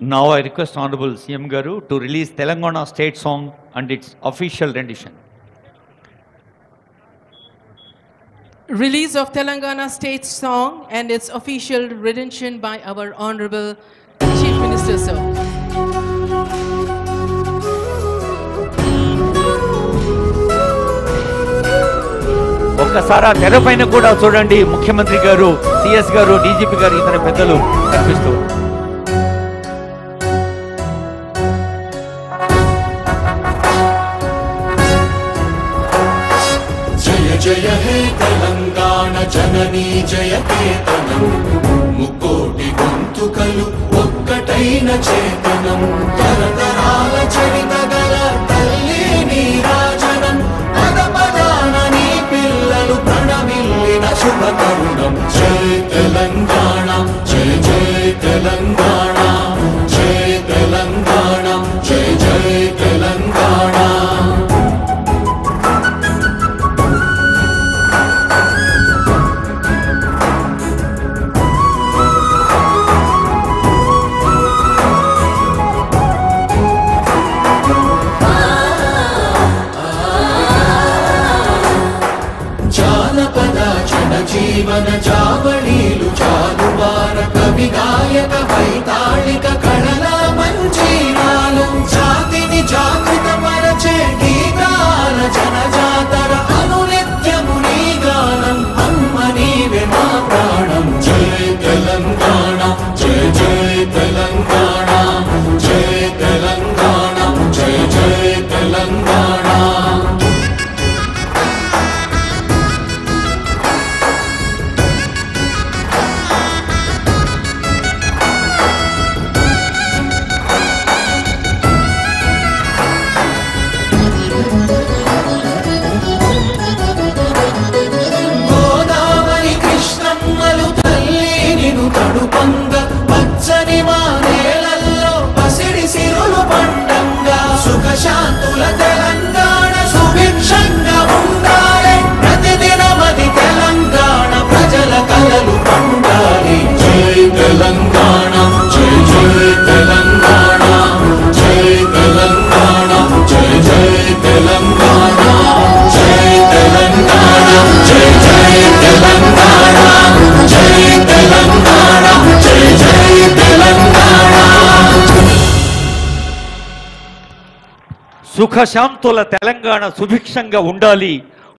Now I request Honorable CM Garu to release Telangana state song and its official rendition. Release of Telangana state song and its official rendition by our Honorable Chief Minister, sir. ఒక్కసారి తెరపైన కూడా చూడండి, ముఖ్యమంత్రి గారు, CS గారు, DGP గారు, ఇతర పెద్దలు కనిపిస్తూ. జయ జయ హే తెలంగాణ జననీ జయ కేతనం, ముకోటి గొంతుకలు ఒక్కటైన చేతనం, తరతరాల చరిత గల తల్లి నీరాజనం, పద పదాన నీ పిల్లలు ప్రణమిల్లిన శుభ తరుణం. జయ తెలంగాణ జయ జయ తెలంగాణ, జయ తెలంగాణ జయ జయ తెలంగాణ. జీవన జావళీలు జాలువార కవి గాయక వైతాళిక కళల మంజీరాలు, జాతిని జాగృత పరచే గీతాల జనజాతర అనునిత్యము నీ గానం, అమ్మ నీవే మా ప్రాణం. జయ తెలంగాణ జయ జయ తెలంగాణ, జయ తెలంగాణ జయ జయ తెలంగాణ. పచ్చని మా నేలల్లో పసిడి సిరులు పండంగా, సుఖశాంతుల తెలంగాణ సుభిక్షంగా ఉండాలి, ప్రతిదినమది తెలంగాణ ప్రజల కలలు పండాలి. జై తెలంగాణ జై జై తెలంగాణ, జై తెలంగాణ జై జై తెలంగాణ, జై తెలంగాణ జై జై తెలంగాణ, జై తెలంగాణ జై జై తెలంగాణ. సుఖశాంతుల తెలంగాణ సుభిక్షంగా ఉండాలి